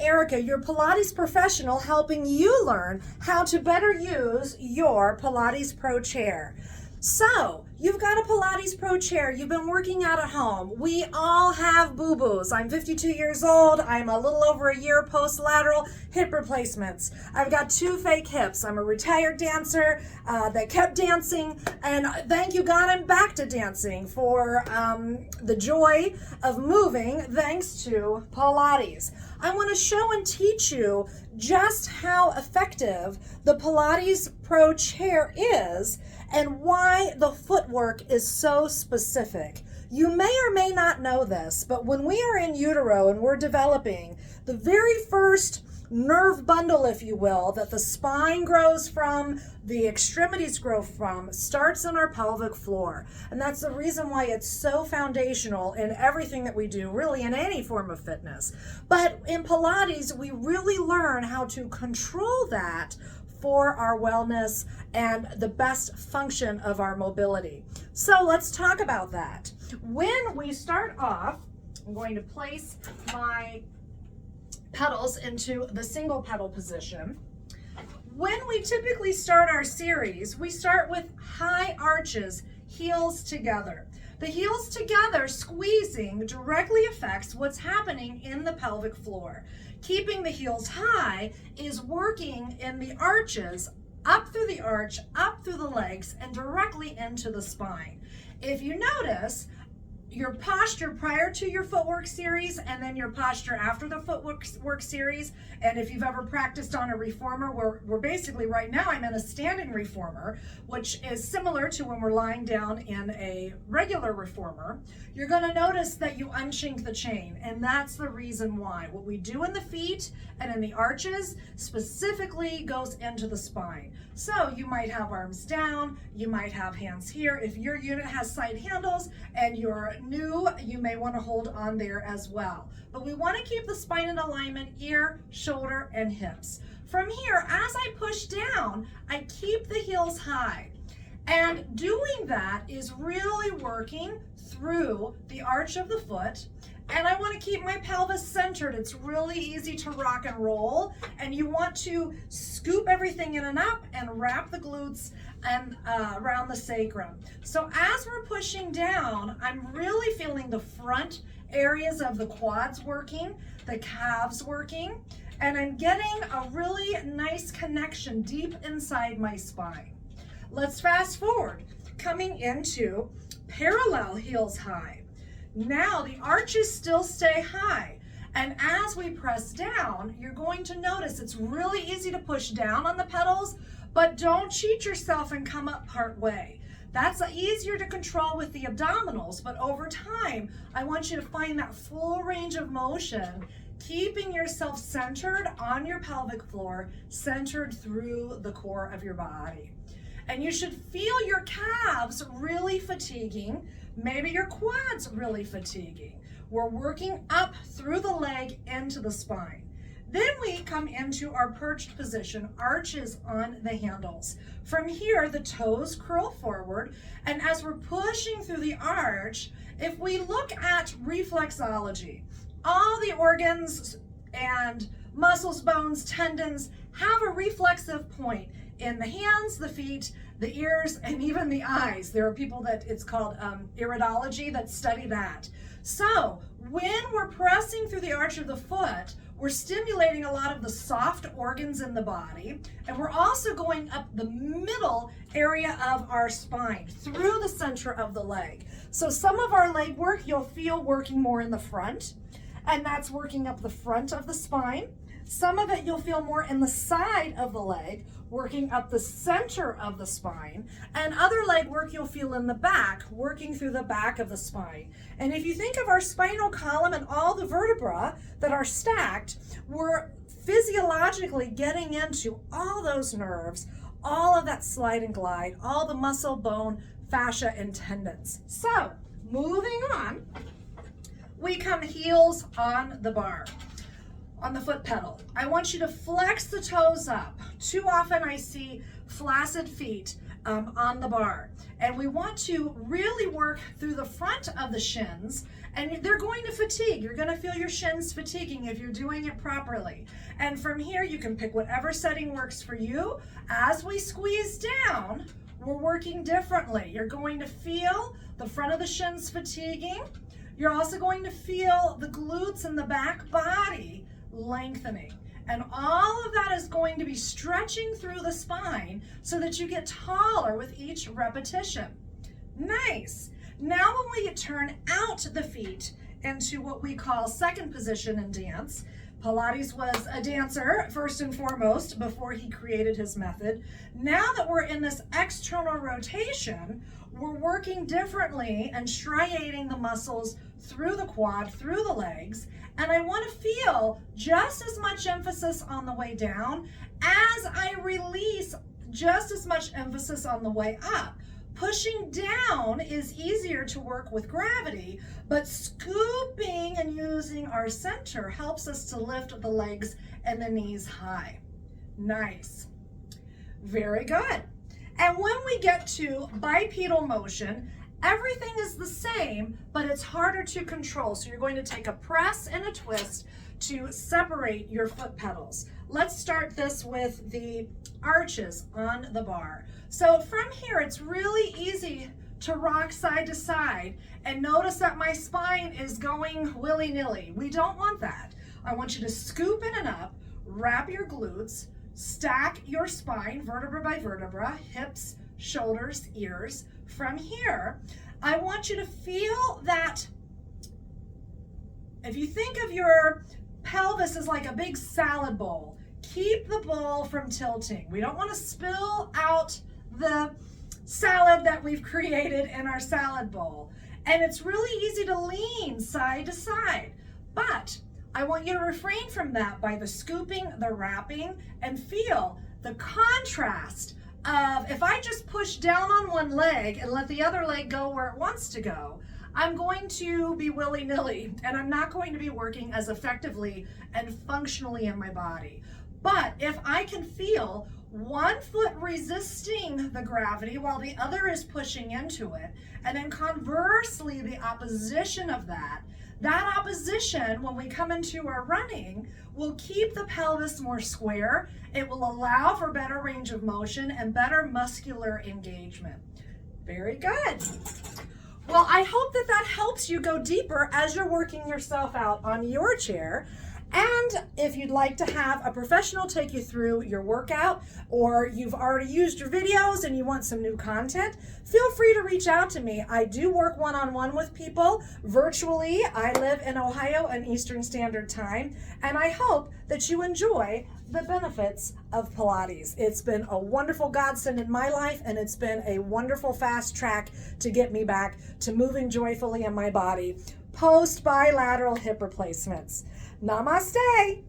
Erica, your Pilates professional, helping you learn how to better use your Pilates Pro Chair. So, you've got a Pilates Pro Chair, you've been working out at home. We all have boo-boos. I'm 52 years old, I'm a little over a year post-lateral hip replacements. I've got 2 fake hips. I'm a retired dancer that kept dancing, and thank you God I'm back to dancing for the joy of moving thanks to Pilates. I want to show and teach you just how effective the Pilates Pro Chair is and why the footwork is so specific. You may or may not know this, but when we are in utero and we're developing, the very first nerve bundle, if you will, that the spine grows from, the extremities grow from, starts in our pelvic floor. And that's the reason why it's so foundational in everything that we do, really in any form of fitness. But in Pilates, we really learn how to control that for our wellness and the best function of our mobility. So let's talk about that. When we start off, I'm going to place my pedals into the single pedal position. When we typically start our series, we start with high arches, heels together. The heels together squeezing directly affects what's happening in the pelvic floor. Keeping the heels high is working in the arches, up through the arch, up through the legs, and directly into the spine. If you notice, your posture prior to your footwork series and then your posture after the footwork series, and if you've ever practiced on a reformer, we're basically right now I'm in a standing reformer, which is similar to when we're lying down in a regular reformer. You're going to notice that you unchink the chain, and that's the reason why. What we do in the feet and in the arches specifically goes into the spine. So you might have arms down, you might have hands here. If your unit has side handles and you're new, you may want to hold on there as well. But we want to keep the spine in alignment, ear, shoulder, and hips. From here, as I push down, I keep the heels high. And doing that is really working through the arch of the foot. And I want to keep my pelvis centered. It's really easy to rock and roll. And you want to scoop everything in and up and wrap the glutes and around the sacrum. So as we're pushing down, I'm really feeling the front areas of the quads working, the calves working, and I'm getting a really nice connection deep inside my spine. Let's fast forward, coming into parallel heels high. Now the arches still stay high, and as we press down, you're going to notice it's really easy to push down on the pedals, but don't cheat yourself and come up part way. That's easier to control with the abdominals, but over time, I want you to find that full range of motion, keeping yourself centered on your pelvic floor, centered through the core of your body. And you should feel your calves really fatiguing, maybe your quads really fatiguing. We're working up through the leg into the spine. Then we come into our perched position, arches on the handles. From here, the toes curl forward, and as we're pushing through the arch, if we look at reflexology, all the organs and muscles, bones, tendons have a reflexive point in the hands, the feet, the ears, and even the eyes. There are people that it's called iridology that study that. So when we're pressing through the arch of the foot, we're stimulating a lot of the soft organs in the body, and we're also going up the middle area of our spine, through the center of the leg. So some of our leg work you'll feel working more in the front, and that's working up the front of the spine. Some of it you'll feel more in the side of the leg, working up the center of the spine, and other leg work you'll feel in the back, working through the back of the spine. And if you think of our spinal column and all the vertebrae that are stacked, we're physiologically getting into all those nerves, all of that slide and glide, all the muscle, bone, fascia, and tendons. So moving on, we come heels on the bar. On the foot pedal, I want you to flex the toes up. Too often I see flaccid feet on the bar, and we want to really work through the front of the shins And they're going to fatigue. You're going to feel your shins fatiguing if you're doing it properly. And from here, you can pick whatever setting works for you. As we squeeze down, we're working differently. You're going to feel the front of the shins fatiguing. You're also going to feel the glutes and the back body lengthening. And all of that is going to be stretching through the spine so that you get taller with each repetition. Nice. Now when we turn out the feet into what we call second position in dance, Pilates was a dancer first and foremost before he created his method. Now that we're in this external rotation, we're working differently and striating the muscles through the quad, through the legs, and I want to feel just as much emphasis on the way down as I release just as much emphasis on the way up. Pushing down is easier to work with gravity, but scooping and using our center helps us to lift the legs and the knees high. Nice. Very good. And when we get to bipedal motion, everything is the same, but it's harder to control. So you're going to take a press and a twist to separate your foot pedals. Let's start this with the arches on the bar. So from here, it's really easy to rock side to side, and notice that my spine is going willy-nilly. We don't want that. I want you to scoop in and up, wrap your glutes, stack your spine vertebra by vertebra, hips, shoulders, ears. From here, I want you to feel that if you think of your pelvis as like a big salad bowl, keep the bowl from tilting. We don't want to spill out the salad that we've created in our salad bowl. And it's really easy to lean side to side, but I want you to refrain from that by the scooping, the wrapping, and feel the contrast of if I just push down on one leg and let the other leg go where it wants to go, I'm going to be willy-nilly and I'm not going to be working as effectively and functionally in my body. But if I can feel one foot resisting the gravity while the other is pushing into it, and then conversely the opposition of that opposition when we come into our running will keep the pelvis more square. It will allow for better range of motion and better muscular engagement. Very good. Well, I hope that that helps you go deeper as you're working yourself out on your chair. And if you'd like to have a professional take you through your workout, or you've already used your videos and you want some new content, feel free to reach out to me. I do work one-on-one with people virtually. I live in Ohio and Eastern Standard Time, and I hope that you enjoy the benefits of Pilates. It's been a wonderful godsend in my life, and it's been a wonderful fast track to get me back to moving joyfully in my body post bilateral hip replacements. Namaste.